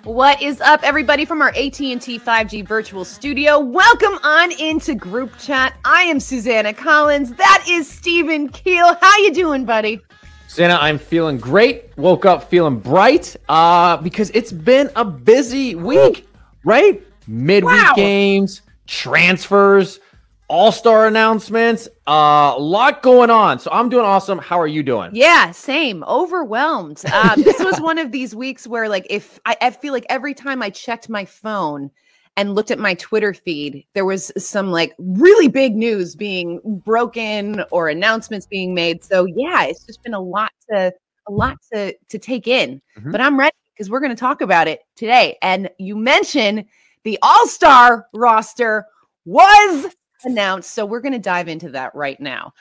What is up, everybody, from our AT&T 5G virtual studio? Welcome on into group chat. I am Susannah Collins. That is Stephen Keel. How you doing, buddy? Susannah, I'm feeling great. Woke up feeling bright because it's been a busy week, right? Midweek games, transfers, all-star announcements, a lot going on. So I'm doing awesome. How are you doing? Yeah, same. Overwhelmed. This was one of these weeks where, like, if I feel like every time I checked my phone and looked at my Twitter feed, there was some like really big news being broken or announcements being made. So yeah, it's just been a lot to take in. But I'm ready because we're going to talk about it today. And you mentioned the AllStar roster was announced, so we're going to dive into that right now.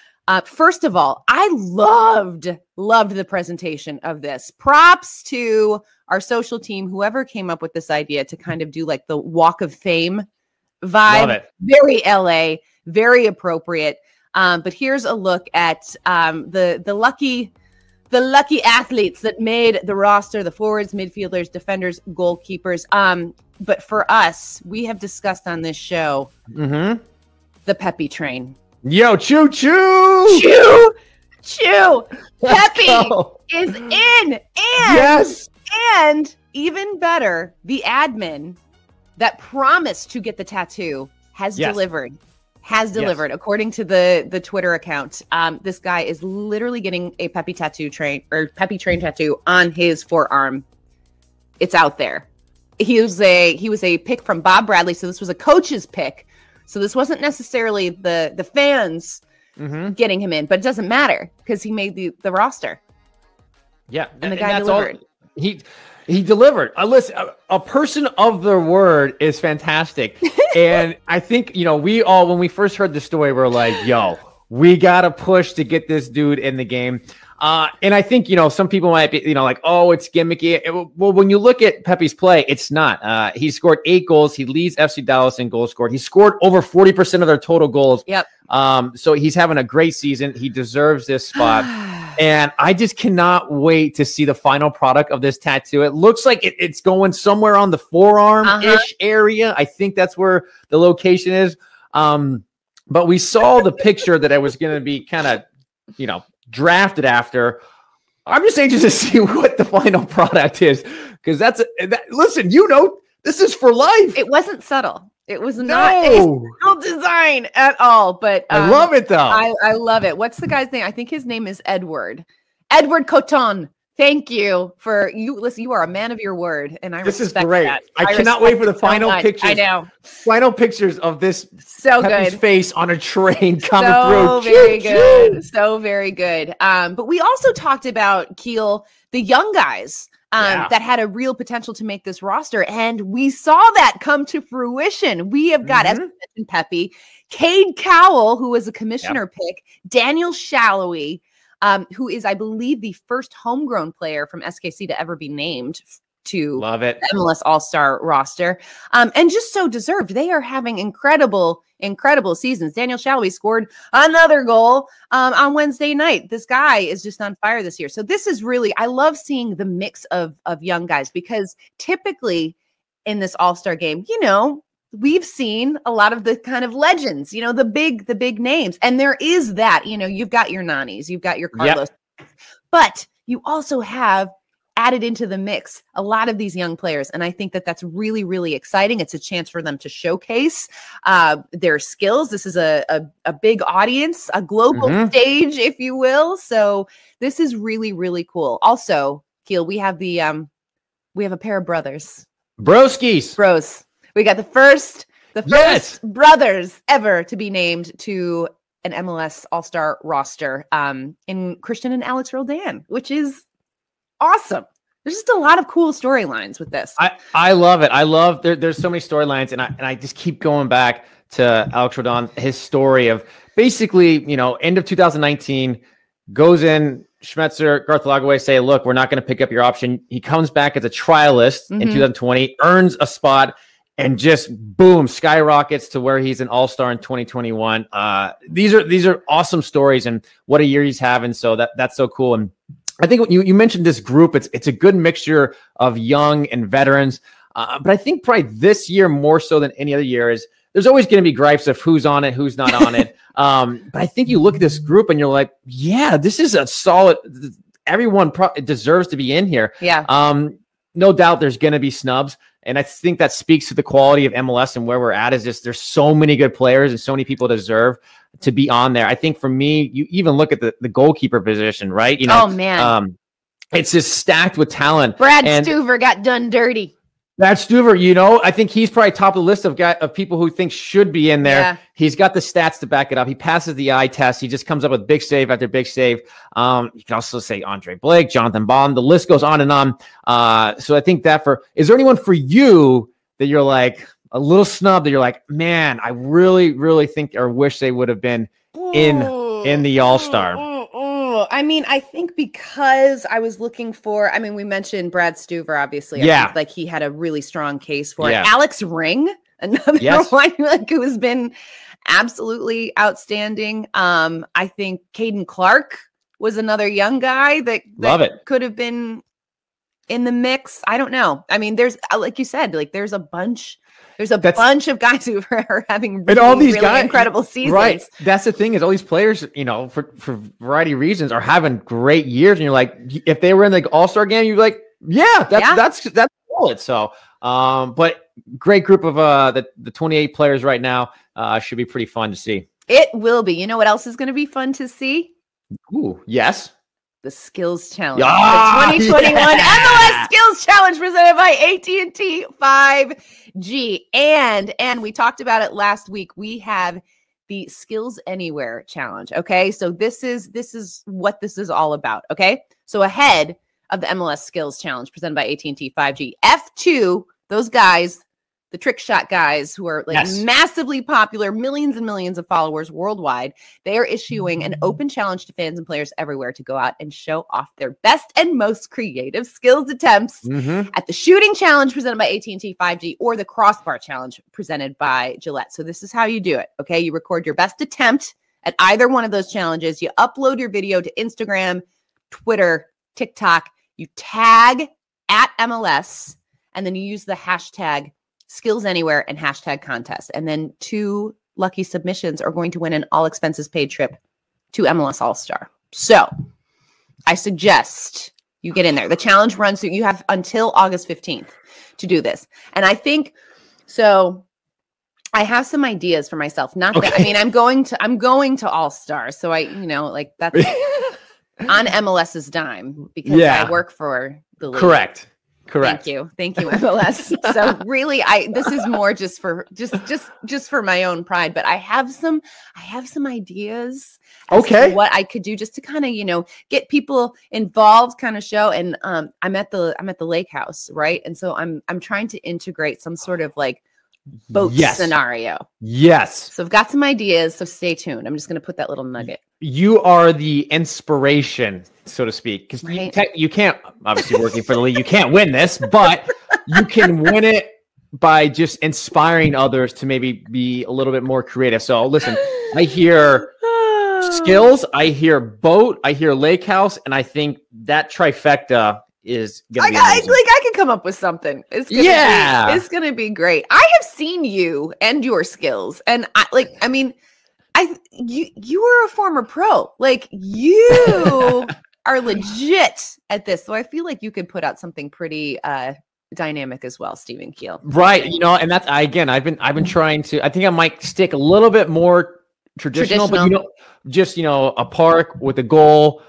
First of all, I loved the presentation of this. Props to our social team, whoever came up with this idea to kind of do like the Walk of Fame vibe. Love it. Very LA, very appropriate. But here's a look at the lucky athletes that made the roster: the forwards, midfielders, defenders, goalkeepers. But for us, we have discussed on this show the Pepe Train. Yo, choo choo! Choo! Pepe is in! And even better, the admin that promised to get the tattoo has delivered. According to the Twitter account. This guy is literally getting a Pepe Train tattoo on his forearm. It's out there. He was a pick from Bob Bradley, so this was a coach's pick. So this wasn't necessarily the fans getting him in, but it doesn't matter because he made the roster. Yeah, and the guy delivered. He delivered. Listen, a person of their word is fantastic. And I think, we all, when we first heard the story, we're like, yo, we got to push to get this dude in the game. And I think, some people might be, like, oh, it's gimmicky. Well, when you look at Pepe's play, it's not. He scored 8 goals. He leads FC Dallas in goals scored. He scored over 40% of their total goals. Yep. So he's having a great season. He deserves this spot. And I just cannot wait to see the final product of this tattoo. It looks like it's going somewhere on the forearm-ish area. I think that's where the location is. But we saw the picture that I was going to be kind of, drafted after. I'm just anxious to see what the final product is, because listen, this is for life. It wasn't subtle. It was not a subtle design at all, but I love it though. I love it. What's the guy's name? I think his name is Edward Coton. Thank you for you. Listen, you are a man of your word, and this respect is great. that. I cannot wait for the final pictures. I know. Final pictures of this Pepe's face on a train coming through. Very good. So very good. But we also talked about Keel, the young guys that had a real potential to make this roster, and we saw that come to fruition. We have got, as we mentioned, Pepe, Cade Cowell, who was a commissioner pick, Daniel Shallowy, who is, I believe, the first homegrown player from SKC to ever be named to the MLS AllStar roster, and just so deserved. They are having incredible seasons. Daniel Shallowy scored another goal on Wednesday night. This guy is just on fire this year. So this is really, I love seeing the mix of young guys, because typically in this All-Star game, we've seen a lot of the kind of legends, the big names. And there is that, you've got your Nanis, you've got your Carlos, but you also have added into the mix a lot of these young players. And I think that that's really, really exciting. It's a chance for them to showcase their skills. This is a big audience, a global stage, if you will. So this is really, really cool. Also, Keel, we have a pair of brothers. Bros. We got the first brothers ever to be named to an MLS AllStar roster in Christian and Alex Roldan, which is awesome. There's just a lot of cool storylines with this. I love it. I love there's so many storylines, and I just keep going back to Alex Roldan, his story of basically, end of 2019, goes in, Schmetzer, Garth Lagerwey say, look, we're not going to pick up your option. He comes back as a trialist in 2020, earns a spot, and just boom, skyrockets to where he's an all-star in 2021. These are awesome stories, and what a year he's having. So that's so cool. And I think you mentioned this group. It's a good mixture of young and veterans. But I think probably this year more so than any other year is there's always going to be gripes of who's on it, who's not on it. But I think you look at this group and you're like, yeah, this is a solid. Everyone deserves to be in here. Yeah. No doubt there's going to be snubs. And I think that speaks to the quality of MLS and where we're at is just there's so many good players and so many people deserve to be on there. I think for me, you even look at the goalkeeper position, right? You know, oh, man. It's just stacked with talent. Brad Stuver got done dirty. Brad Stuver, you know, I think he's probably top of the list of people who think should be in there. Yeah. He's got the stats to back it up. He passes the eye test. He just comes up with big save after big save. You can also say Andre Blake, Jonathan Baum. The list goes on and on. So I think that is there anyone for you that you're like a little snub that you're like, man, I really, really think or wish they would have been in the All-Star? I mean, I think because I was looking for, I mean, we mentioned Brad Stuver, obviously. I think, like he had a really strong case for it. Alex Ring, another one like who has been absolutely outstanding. I think Caden Clark was another young guy that could have been in the mix. I don't know. I mean, there's, like you said, like there's a bunch of guys who are having really, all these really guys, incredible seasons. Right. That's the thing is all these players, you know, for variety of reasons are having great years. And you're like, if they were in the All-Star game, you're like, that's solid. So, but great group of the 28 players right now should be pretty fun to see. It will be. You know what else is going to be fun to see? Ooh, yes. The Skills Challenge. The 2021 MLS Skills Challenge presented by AT&T 5G. And we talked about it last week. We have the Skills Anywhere Challenge. Okay. So this is what this is all about. Okay. So ahead of the MLS Skills Challenge presented by AT&T 5G, F2, those guys, the trick shot guys who are like massively popular, millions and millions of followers worldwide, they are issuing an open challenge to fans and players everywhere to go out and show off their best and most creative skills attempts at the shooting challenge presented by AT&T 5G or the crossbar challenge presented by Gillette. So this is how you do it. Okay. You record your best attempt at either one of those challenges. You upload your video to Instagram, Twitter, TikTok, you tag at MLS, and then you use the hashtag Skills Anywhere and hashtag contest. And then 2 lucky submissions are going to win an all expenses paid trip to MLS AllStar. So I suggest you get in there. The challenge runs through, you have until August 15th to do this. And I think, so I have some ideas for myself. Not that, I mean, I'm going to AllStar. So I, you know, like that's on MLS's dime because I work for the league. Correct. Thank you, MLS. So really, this is more just for my own pride. But I have some ideas. Okay, what I could do just to kind of, you know, get people involved, kind of show. And I'm at the lake house, right? And so I'm trying to integrate some sort of like boat scenario. Yes. So I've got some ideas. So stay tuned. I'm just going to put that little nugget. You are the inspiration, so to speak, because you can't, obviously working for the league, you can't win this, but you can win it by just inspiring others to maybe be a little bit more creative. So listen, I hear skills, I hear boat, I hear lake house, and I think that trifecta is gonna be amazing. I could come up with something. It's gonna be great. I have seen you and your skills, and you were a former pro. Like you are legit at this. So I feel like you could put out something pretty dynamic as well, Stephen Keel. Right. You know, and that's I've been trying to, I think I might stick a little bit more traditional. But just a park with a goal.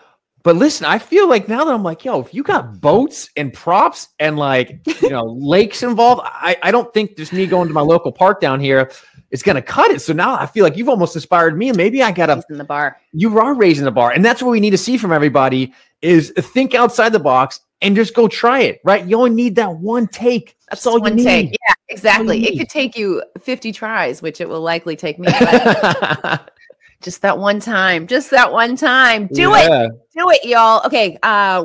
But listen, I feel like now that I'm like, yo, if you got boats and props and like, lakes involved, I don't think just me going to my local park down here is going to cut it. So now I feel like you've almost inspired me, and maybe I got to raise the bar. You are raising the bar. And that's what we need to see from everybody is think outside the box and just go try it, right? You only need that one take. That's all you need. Take. Yeah, exactly. It could take you 50 tries, which it will likely take me. But just that one time. Do it, y'all. Okay.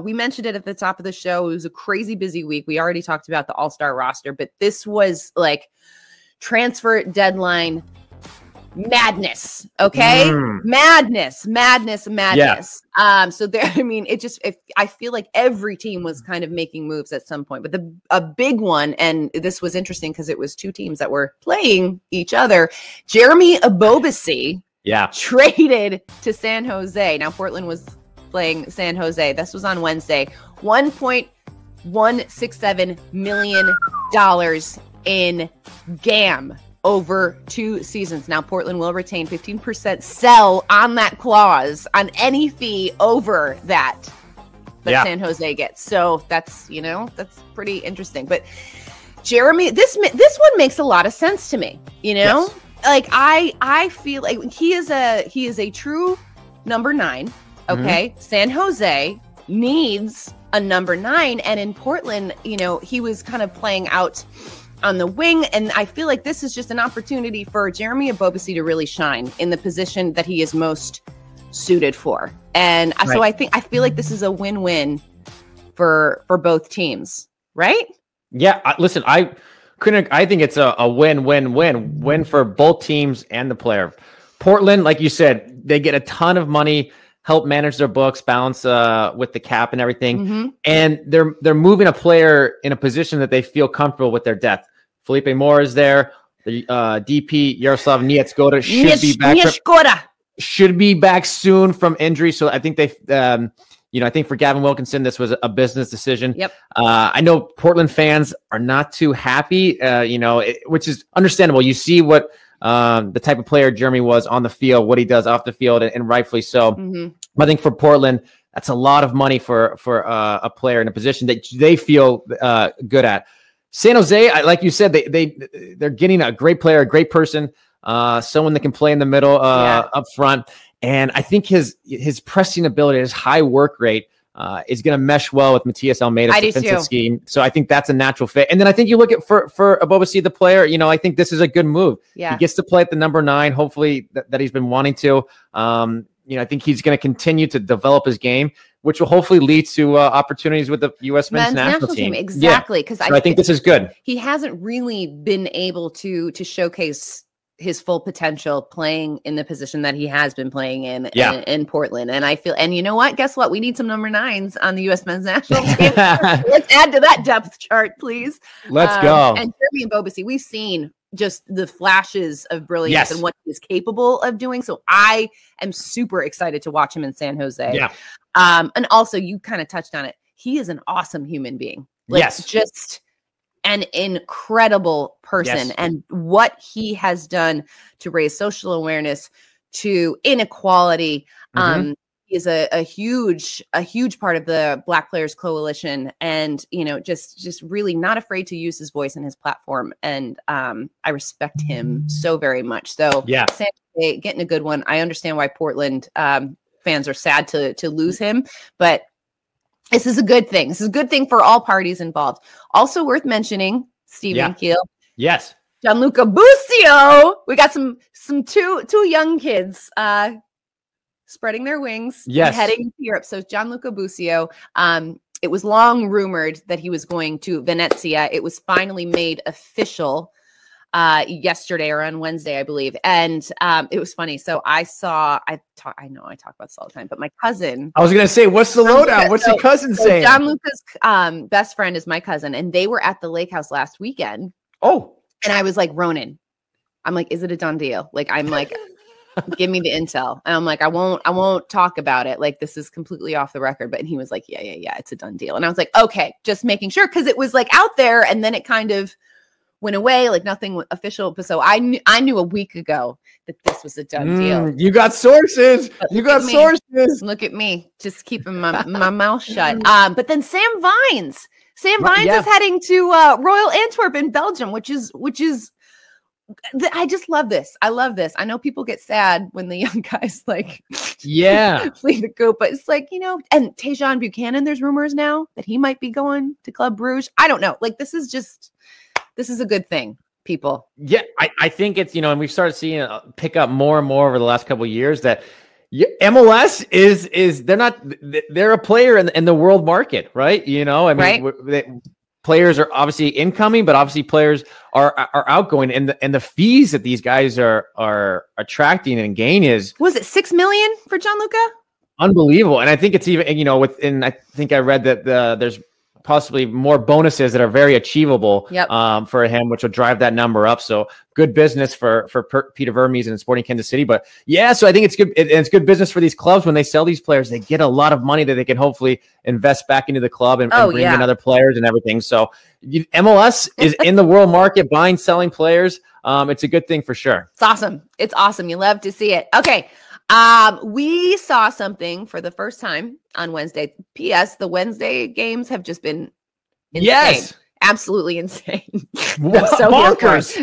We mentioned it at the top of the show. It was a crazy busy week. We already talked about the AllStar roster, but this was like transfer deadline madness. Okay. Madness. Yeah. So there, I mean, I feel like every team was kind of making moves at some point, but a big one, and this was interesting because it was two teams that were playing each other. Jeremy Ebobisse traded to San Jose. Now Portland was playing San Jose. This was on Wednesday. $1.167 million in GAM over 2 seasons. Now, Portland will retain 15% sell on that clause on any fee over that San Jose gets. So that's pretty interesting. But Jeremy, this one makes a lot of sense to me. Like I feel like he is a true number 9. Okay, San Jose needs a number 9, and in Portland, he was kind of playing out on the wing, and I feel like this is just an opportunity for Jeremy Ebobisse to really shine in the position that he is most suited for. And so I feel like this is a win-win for both teams, right? Yeah, listen, I think it's a win for both teams and the player. Portland, like you said, they get a ton of money, help manage their books, balance with the cap and everything. And they're moving a player in a position that they feel comfortable with their depth. Felipe Moore is there. The DP Yaroslav Nietskoda should be back soon from injury. So I think I think for Gavin Wilkinson, this was a business decision. Yep. I know Portland fans are not too happy, which is understandable. You see what the type of player Jeremy was on the field, what he does off the field, and rightfully so. I think for Portland, that's a lot of money for a player in a position that they feel good at. San Jose, like you said, they're getting a great player, a great person, someone that can play in the middle, up front. And I think his pressing ability, his high work rate, is going to mesh well with Matias Almeida's defensive scheme. So I think that's a natural fit. And then I think you look at for Ebobisse, the player, I think this is a good move. Yeah. He gets to play at the number 9, hopefully that he's been wanting to. I think he's going to continue to develop his game, which will hopefully lead to opportunities with the U.S. men's national team. Exactly. Because I think this is good. He hasn't really been able to showcase his full potential playing in the position that he has been playing in Portland. And I feel, and you know what? Guess what? We need some number 9s on the U.S. men's national team. Let's add to that depth chart, please. Let's go. And Jeremy Ebobisse, we've seen just the flashes of brilliance and what he's capable of doing. So I am super excited to watch him in San Jose. Yeah. And also you kind of touched on it. He is an awesome human being. Just an incredible person, and what he has done to raise social awareness, to inequality, is a huge part of the Black Players Coalition, and just really not afraid to use his voice and his platform. And I respect him so very much. So San Jose getting a good one. I understand why Portland fans are sad to lose him, but this is a good thing. This is a good thing for all parties involved. Also worth mentioning, Stephen Keel. Yes. Gianluca Busio. We got some two young kids spreading their wings and heading to Europe. So Gianluca Busio, it was long rumored that he was going to Venezia. It was finally made official yesterday or on Wednesday, I believe. And it was funny. So I know I talk about this all the time, but my cousin. I was going to say, what's the lowdown? What's your cousin saying? Gianluca's best friend is my cousin, and they were at the lake house last weekend. Oh. And I was like, Ronan, I'm like, is it a done deal? Like, I'm like, give me the intel. And I'm like, I won't talk about it. Like, this is completely off the record. But he was like, yeah, it's a done deal. And I was like, okay, just making sure. Cause it was like out there, and then it kind of went away, like nothing official. So I knew a week ago that this was a done deal. You got sources. Look at me, just keeping my mouth shut. But then Sam Vines is heading to Royal Antwerp in Belgium, which is I just love this. I love this. I know people get sad when the young guys like flee the copa. It's like, and Tejan Buchanan, there's rumors now that he might be going to Club Brugge. I don't know. Like, this is a good thing, people. Yeah, I think it's, and we've started seeing it pick up more and more over the last couple of years that MLS they're a player in the world market, right? players are obviously incoming, but obviously players are outgoing, and the fees that these guys are attracting and gain was it $6 million for Gianluca? Unbelievable. And I think it's even, I think I read that there's possibly more bonuses that are very achievable for him, which will drive that number up. So good business for Peter Vermes and Sporting Kansas City. But yeah, so I think it's good. It's good business for these clubs when they sell these players. They get a lot of money that they can hopefully invest back into the club and bring in other players and everything. So MLS is in the world market buying, selling players. It's a good thing for sure. It's awesome. It's awesome. You love to see it. Okay. We saw something for the first time on Wednesday. P.S. The Wednesday games have just been insane. Yes. Absolutely insane. Bonkers.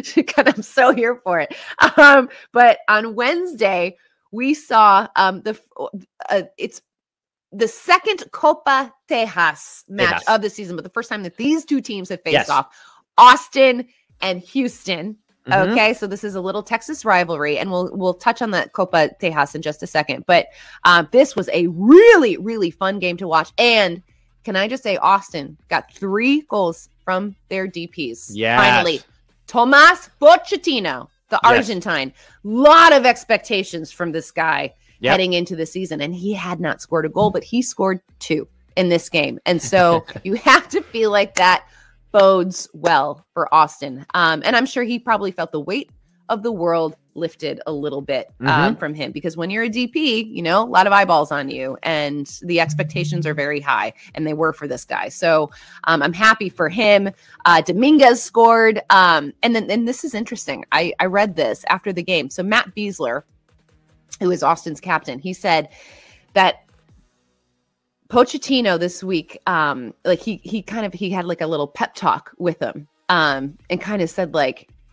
I'm so here for it. But on Wednesday, we saw it's the second Copa Tejas match of the season, but the first time that these two teams have faced off, Austin and Houston. Okay, so this is a little Texas rivalry, and we'll touch on the Copa Tejas in just a second. But this was a really, really fun game to watch. And can I just say, Austin got 3 goals from their DPs. Yeah, finally, Tomás Pochettino, the Argentine. Lot of expectations from this guy heading into the season, and he had not scored a goal, but he scored 2 in this game. And so you have to feel like that bodes well for Austin. And I'm sure he probably felt the weight of the world lifted a little bit from him, because when you're a DP, a lot of eyeballs on you and the expectations are very high, and they were for this guy. So I'm happy for him. Dominguez scored. And this is interesting. I read this after the game. So Matt Beasler, who is Austin's captain, he said that Pochettino this week, he had like a little pep talk with him, and kind of said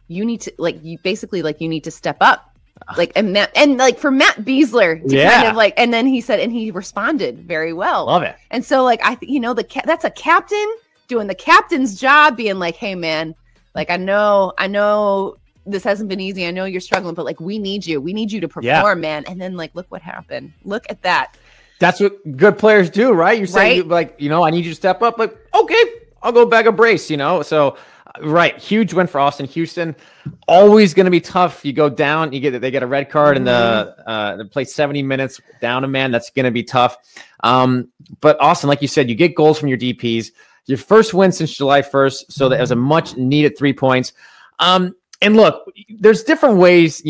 you need to step up, for Matt Beasler to kind of and then he said, and he responded very well. Love it. And so that's a captain doing the captain's job, being like, hey man, I know this hasn't been easy. I know you're struggling, but we need you to perform, man. And then look what happened. Look at that. That's what good players do, right? You're saying, I need you to step up. Okay, I'll go back a brace, So, right, huge win for Austin. Houston, always going to be tough. You go down, they get a red card, and they play 70 minutes down a man. That's going to be tough. But Austin, like you said, you get goals from your DPs. Your first win since July 1st, so that was a much needed 3 points. And look, there's different ways,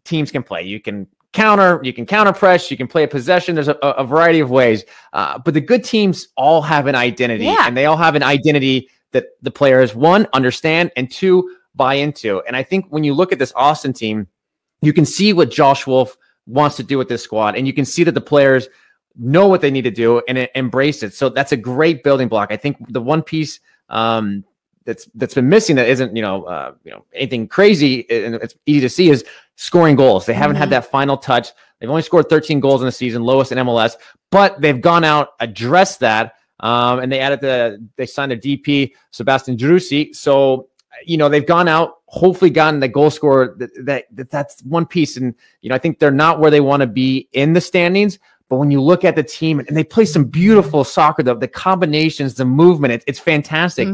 teams can play. You can counter press, you can play a possession. There's a variety of ways, but the good teams all have an identity, and they all have an identity that the players, 1, understand, and 2, buy into. And I think when you look at this Austin team, you can see what Josh Wolf wants to do with this squad, and you can see that the players know what they need to do and embrace it. So that's a great building block. I think the one piece that's been missing that isn't anything crazy and it's easy to see is scoring goals. They haven't had that final touch. They've only scored 13 goals in the season, lowest in MLS, but they've gone out, addressed that, and they signed their DP, Sebastian Drusi. So they've gone out, hopefully gotten the goal scorer. That's one piece, and I think they're not where they want to be in the standings. But when you look at the team, and they play some beautiful soccer, the combinations, the movement, it's fantastic.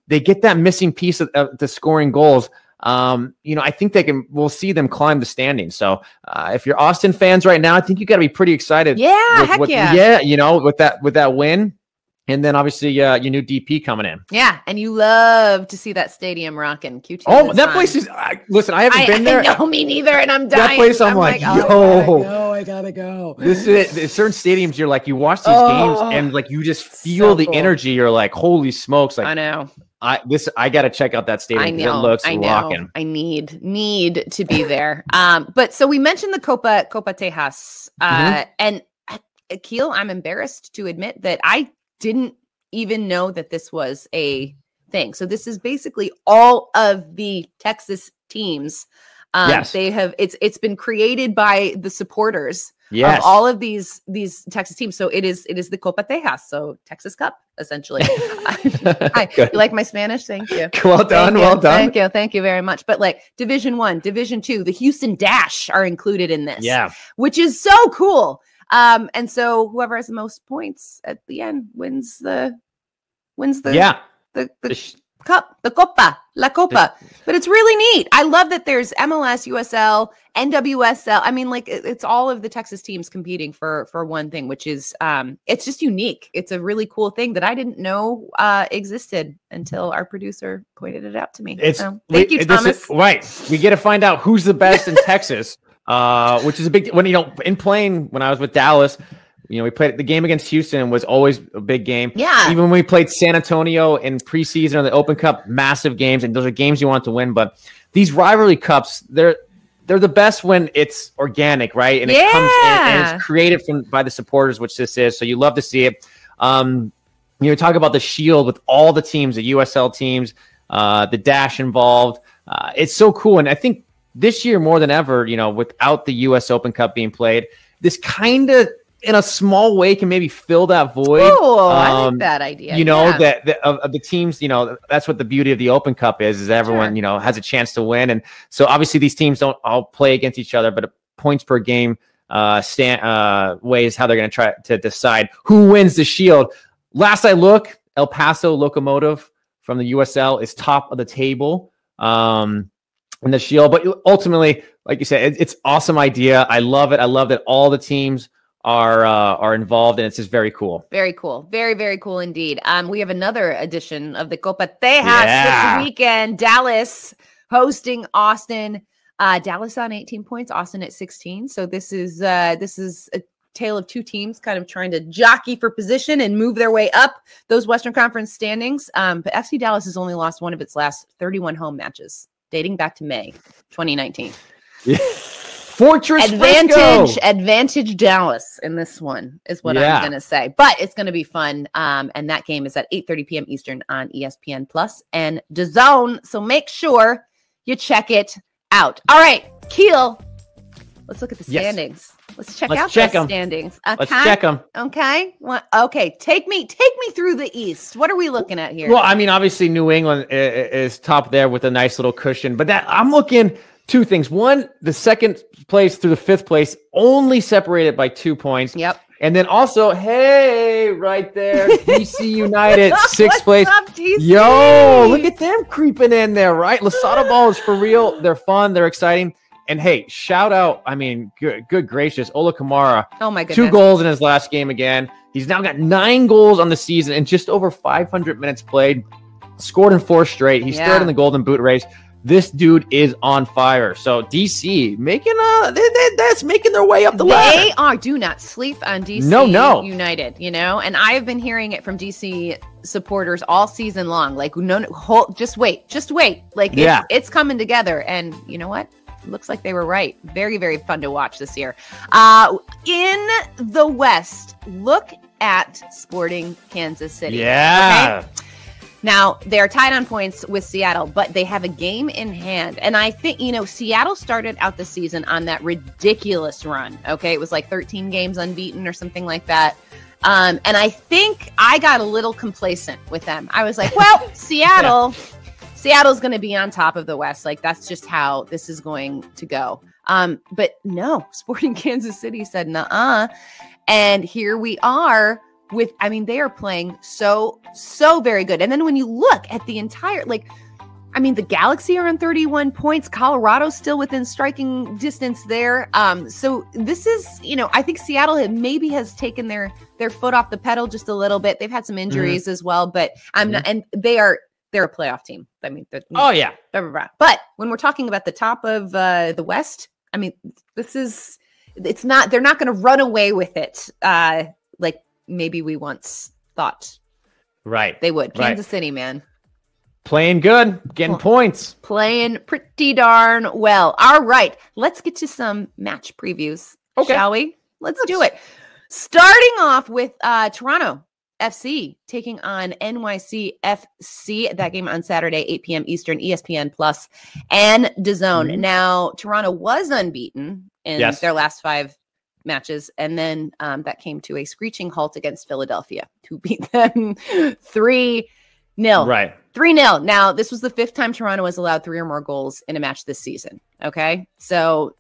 They get that missing piece of the scoring goals. I think we'll see them climb the standings. So if you're Austin fans right now, I think you got to be pretty excited. Yeah, with that win. And then obviously your new DP coming in. Yeah, and you love to see that stadium rocking. QT. Oh, that place is. Listen, I haven't been there. No, me neither, and I'm dying. That place, I'm like, yo, I gotta go. This is it. Certain stadiums, you're like, you watch these games, and you just feel the energy. You're like, holy smokes! I know. I got to check out that stadium. It looks rocking. I need to be there. But so we mentioned the Copa Tejas, and Keel, I'm embarrassed to admit that I didn't even know that this was a thing. So this is basically all of the Texas teams. They have it's been created by the supporters of all of these Texas teams. So it is the Copa Tejas, so Texas Cup essentially. You like my Spanish? Thank you. Well done. Well done. Thank you very much. But Division 1, Division 2, the Houston Dash are included in this. Yeah, which is so cool. And so whoever has the most points at the end wins the the cup, the copa, la copa. But it's really neat. I love that there's MLS, USL, NWSL. I mean, like it's all of the Texas teams competing for one thing, which is it's just unique. It's a really cool thing that I didn't know existed until our producer pointed it out to me. Thank you, Thomas. Right. We get to find out who's the best in Texas, which is a big when when I was with Dallas. We played the game against Houston was always a big game. Yeah. Even when we played San Antonio in preseason or the Open Cup, massive games, and those are games you want to win. But these rivalry cups, they're the best when it's organic, right? And it comes in and it's created by the supporters, which this is. So you love to see it. Talk about the Shield with all the teams, the USL teams, the Dash involved. It's so cool. And I think this year more than ever, without the US Open Cup being played, this kind of in a small way can maybe fill that void. Oh, I like that idea. That of the teams, that's what the beauty of the Open Cup is everyone, has a chance to win. And so obviously these teams don't all play against each other, but points per game ways how they're going to try to decide who wins the Shield. Last I look, El Paso Locomotive from the USL is top of the table in the Shield. But ultimately, like you said, it's awesome idea. I love it. I love that all the teams are involved, and it's just very cool. Very cool. Very, very cool indeed. We have another edition of the Copa Tejas this weekend. Dallas hosting Austin. Dallas on 18 points, Austin at 16. So this is a tale of two teams kind of trying to jockey for position and move their way up those Western Conference standings. But FC Dallas has only lost one of its last 31 home matches, dating back to May 2019. Yeah. Fortress advantage Dallas in this one is what I'm going to say. But it's going to be fun. And that game is at 8:30 p.m. Eastern on ESPN Plus and DAZN. So make sure you check it out. All right, Keel. Let's look at the standings. Let's check out the standings. Okay. Let's check them. Okay. Okay. Take me through the East. What are we looking at here? Well, I mean, obviously New England is top there with a nice little cushion, but I'm looking two things. One, the second place through the fifth place only separated by 2 points. Yep. And then also, hey, right there, DC United, sixth place. Up, DC? Yo, look at them creeping in there, right? Lasada Ball is for real. They're fun. They're exciting. And hey, shout out, I mean, good gracious, Ola Kamara. Oh my goodness. 2 goals in his last game again. He's now got 9 goals on the season and just over 500 minutes played. Scored in 4 straight. He's third in the Golden Boot race. This dude is on fire. So DC making that's making their way up the ladder. They are. Do not sleep on DC United, And I have been hearing it from DC supporters all season long. Like, just wait. Like, it's coming together. And you know what? It looks like they were right. Very, very fun to watch this year. In the West, look at Sporting Kansas City. Yeah. Okay? Now, they're tied on points with Seattle, but they have a game in hand. And I think, Seattle started out the season on that ridiculous run. Okay. It was like 13 games unbeaten or something like that. And I think I got a little complacent with them. I was like, well, Seattle's going to be on top of the West. Like, that's just how this is going to go. But no, Sporting Kansas City said, nuh-uh. And here we are. They are playing so very good. And then when you look at the entire, the Galaxy are on 31 points. Colorado's still within striking distance there. So this is, I think Seattle has taken their foot off the pedal just a little bit. They've had some injuries as well, but and they're a playoff team. I mean, but when we're talking about the top of the West, they're not going to run away with it. Like maybe we once thought they would. Kansas City, man. Playing good, getting points. Playing pretty darn well. All right, let's get to some match previews, shall we? Let's do it. Starting off with Toronto FC taking on NYCFC. That game on Saturday, 8 p.m. Eastern, ESPN Plus and DAZN. Mm-hmm. Now, Toronto was unbeaten in their last 5 matches, and then that came to a screeching halt against Philadelphia, who beat them 3-0. Right. 3-0. Now, this was the 5th time Toronto has allowed 3 or more goals in a match this season. Okay. So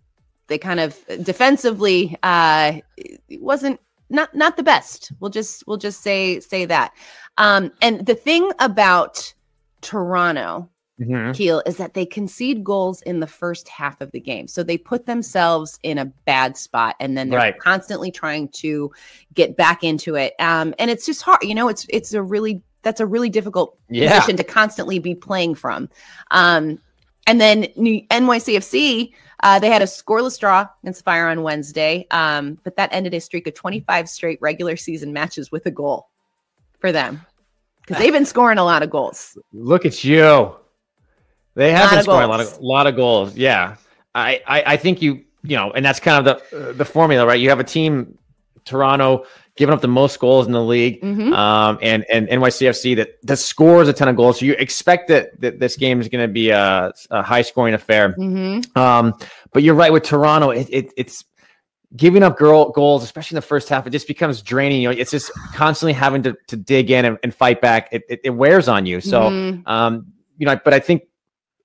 they kind of defensively, it wasn't not the best. We'll just say that. And the thing about Toronto, Keel, is that they concede goals in the first half of the game. So they put themselves in a bad spot, and then they're constantly trying to get back into it. And it's just hard. That's a really difficult position to constantly be playing from. And then NYCFC, they had a scoreless draw against Fire on Wednesday, but that ended a streak of 25 straight regular season matches with a goal for them, because they've been scoring a lot of goals. Look at you. They have been scoring a lot of goals. Yeah. I think and that's kind of the formula, right? You have a team, Toronto, giving up the most goals in the league, and NYCFC that scores a ton of goals. So you expect that this game is going to be a high scoring affair. But you're right with Toronto. It's giving up goals, especially in the first half. It just becomes draining. It's just constantly having to dig in and fight back. It wears on you. So, but I think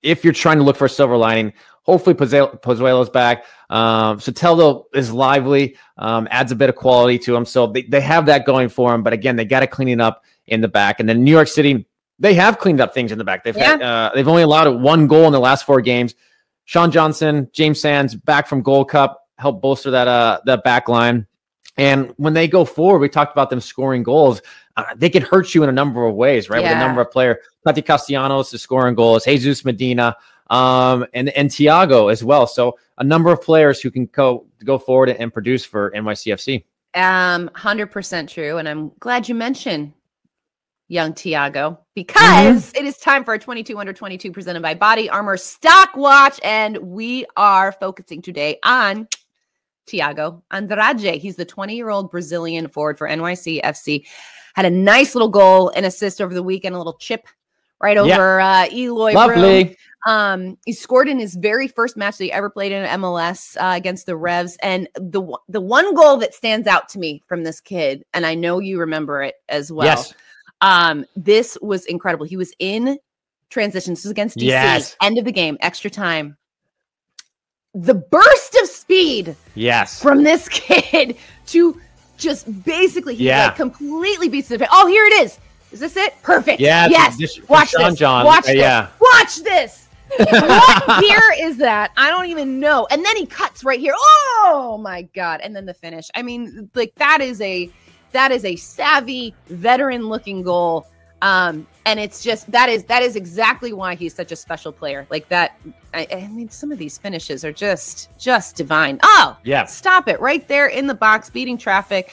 if you're trying to look for a silver lining, hopefully Pozuelo's back. Soteldo is lively, adds a bit of quality to him. So they have that going for him. But again, they got to clean it up in the back. And then New York City, they have cleaned up things in the back. They've only allowed 1 goal in the last 4 games. Sean Johnson, James Sands back from Gold Cup, help bolster that back line. And when they go forward, we talked about them scoring goals. They can hurt you in a number of ways, right? With a number of players. Tati Castellanos is scoring goals. Jesus Medina, and Thiago as well. So a number of players who can go forward and produce for NYCFC. 100% true. And I'm glad you mentioned young Thiago, because it is time for a 22 under 22 presented by Body Armor Stock Watch. And we are focusing today on Thiago Andrade. He's the 20-year-old Brazilian forward for NYCFC. Had a nice little goal and assist over the weekend, a little chip right over Eloy. Lovely. He scored in his very first match that he ever played in MLS against the Revs. And the one goal that stands out to me from this kid, and I know you remember it as well. Yes. This was incredible. He was in transition. This was against DC. End of the game, extra time. The burst of speed from this kid to just basically, he completely beats the defense. Oh, here it is. Is this it? Perfect. Yeah. Yes. Watch this. Watch this. Watch this. What gear is that? I don't even know. And then he cuts right here. Oh my God. And then the finish. I mean, like that is a savvy veteran looking goal. And it's just, that is exactly why he's such a special player. Like that. I mean, some of these finishes are just divine. Oh, yeah. Stop it right there in the box, beating traffic.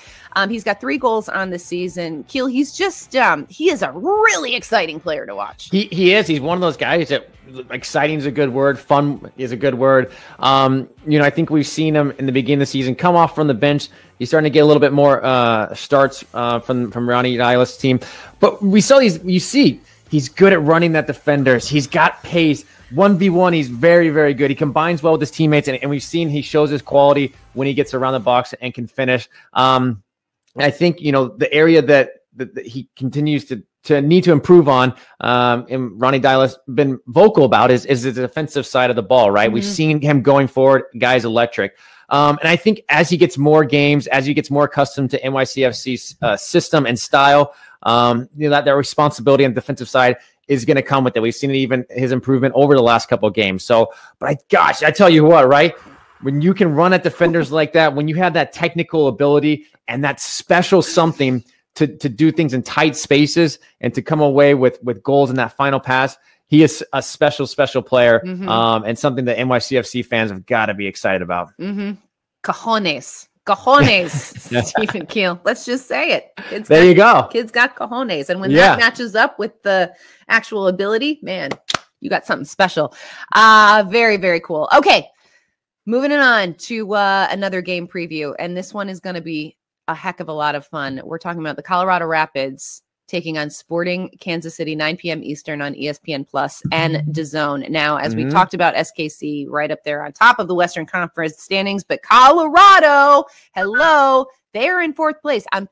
He's got 3 goals on the season. Keel, he's just, he is a really exciting player to watch. He is. He's one of those guys that exciting is a good word. Fun is a good word. I think we've seen him in the beginning of the season come off from the bench. He's starting to get a little bit more starts from Ronnie Dial's team. But we saw he's good at running at defenders. He's got pace. 1v1, he's very, very good. He combines well with his teammates, and we've seen he shows his quality when he gets around the box and can finish. I think, the area that he continues to need to improve on, and Ronnie Dial's been vocal about, is the defensive side of the ball, right? We've seen him going forward. Guy's electric. And I think as he gets more games, as he gets more accustomed to NYCFC's system and style, that responsibility on the defensive side is going to come with it. We've seen it, even his improvement over the last couple of games. So, but I tell you what, right? When you can run at defenders like that, when you have that technical ability and that special something to do things in tight spaces and to come away with goals in that final pass, he is a special, special player, and something that NYCFC fans have got to be excited about. Cojones, Stephen Keel. Let's just say it. You go. Kids got cojones. And when that matches up with the actual ability, man, you got something special. Very, very cool. Okay, moving on to another game preview. And this one is going to be a heck of a lot of fun. We're talking about the Colorado Rapids taking on Sporting Kansas City, 9 p.m. Eastern on ESPN Plus and DAZN. Now, as we talked about, SKC right up there on top of the Western Conference standings, but Colorado, hello, they are in 4th place on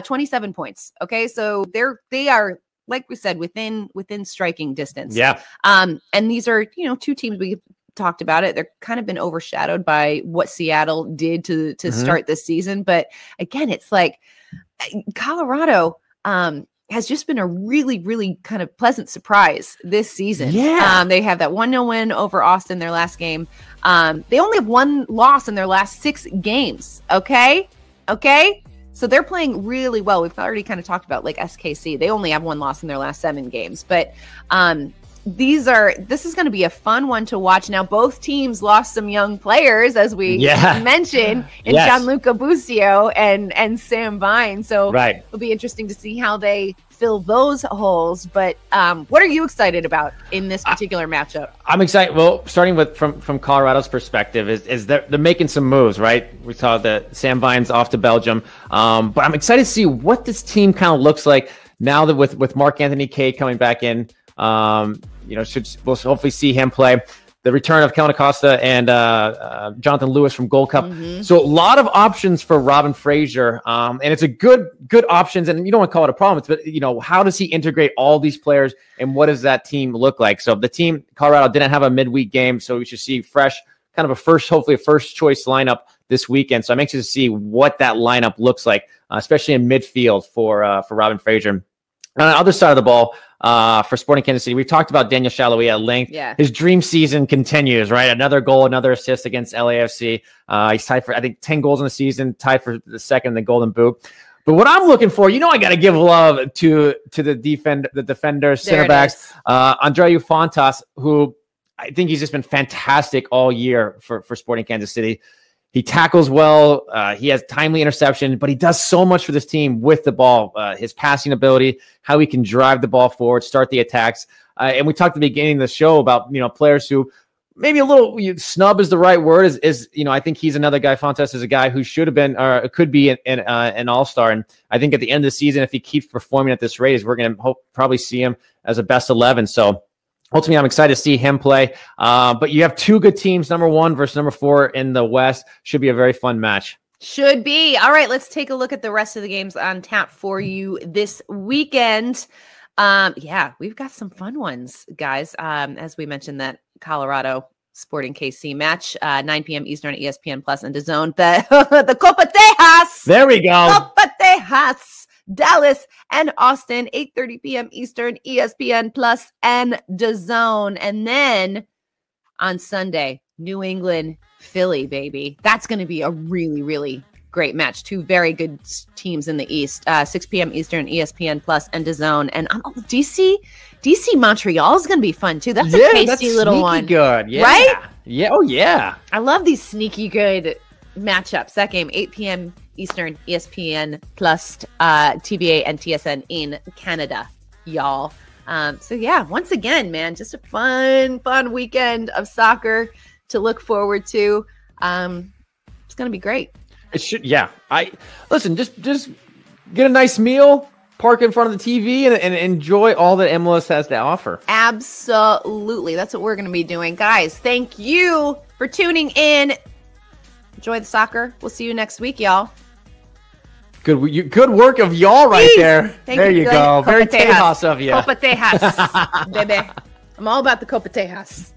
27 points. Okay, so they are, like we said, within striking distance. Yeah. And these are, 2 teams we talked about it. They're kind of been overshadowed by what Seattle did to start this season. But again, it's like Colorado has just been a really, really kind of pleasant surprise this season. Yeah. They have that 1-0 win over Austin, their last game. They only have one loss in their last 6 games. Okay. So they're playing really well. We've already kind of talked about like SKC. They only have one loss in their last 7 games, but this is going to be a fun one to watch. Now, both teams lost some young players, as we mentioned, in Gianluca Busio and Sam Vine. So it'll be interesting to see how they fill those holes. But what are you excited about in this particular matchup? I'm excited. Well, starting with from Colorado's perspective, is that they're making some moves, right? We saw that Sam Vine's off to Belgium, but I'm excited to see what this team kind of looks like now that with Mark Anthony Kaye coming back in. We'll hopefully see him play. The return of Kellen Acosta and Jonathan Lewis from Gold Cup. So a lot of options for Robin Fraser. And it's a good options. And you don't want to call it a problem, but how does he integrate all these players and what does that team look like? So the team, Colorado, didn't have a midweek game. So we should see fresh, kind of hopefully a first choice lineup this weekend. So I'm anxious to see what that lineup looks like, especially in midfield for Robin Fraser. On the other side of the ball, for Sporting Kansas City, we talked about Daniel Shalhoub at length. Yeah. His dream season continues, right? Another goal, another assist against LAFC. He's tied for, I think, 10 goals in the season, tied for the second in the Golden Boot. But what I'm looking for, I got to give love to the defender, center backs, Andreu Fontas, who I think he's just been fantastic all year for Sporting Kansas City. He tackles well. He has timely interception, but he does so much for this team with the ball. His passing ability, how he can drive the ball forward, start the attacks. And we talked at the beginning of the show about players who maybe a little snub is the right word. Is I think he's another guy. Fontes is a guy who should have been or could be an all-star. And I think at the end of the season, if he keeps performing at this rate, we're going to probably see him as a best 11. So ultimately, I'm excited to see him play. But you have 2 good teams, number 1 versus number 4 in the West. Should be a very fun match. Should be. All right, let's take a look at the rest of the games on tap for you this weekend. We've got some fun ones, guys. As we mentioned, that Colorado Sporting KC match, 9 p.m. Eastern, ESPN Plus and DAZN. The Copa Tejas. There we go. Copa Tejas. Dallas and Austin, 8:30 p.m. Eastern, ESPN Plus and DAZN. And then on Sunday, New England, Philly, baby. That's going to be a really, really great match. 2 very good teams in the East. 6 p.m. Eastern, ESPN Plus and DAZN. And DC Montreal is going to be fun too. That's a tasty little one. Good. Yeah. Right? Yeah. Oh, yeah. I love these sneaky good matchups. That game, 8 p.m. Eastern, ESPN Plus, TVA and TSN in Canada, y'all. Once again, man, just a fun weekend of soccer to look forward to. It's gonna be great. It should, yeah. Listen, just get a nice meal, park in front of the TV, and enjoy all that MLS has to offer. Absolutely, that's what we're gonna be doing, guys. Thank you for tuning in. Enjoy the soccer. We'll see you next week, y'all. Good work of y'all right there. There you go. Very Tejas of you. Copa Tejas, baby. I'm all about the Copa Tejas.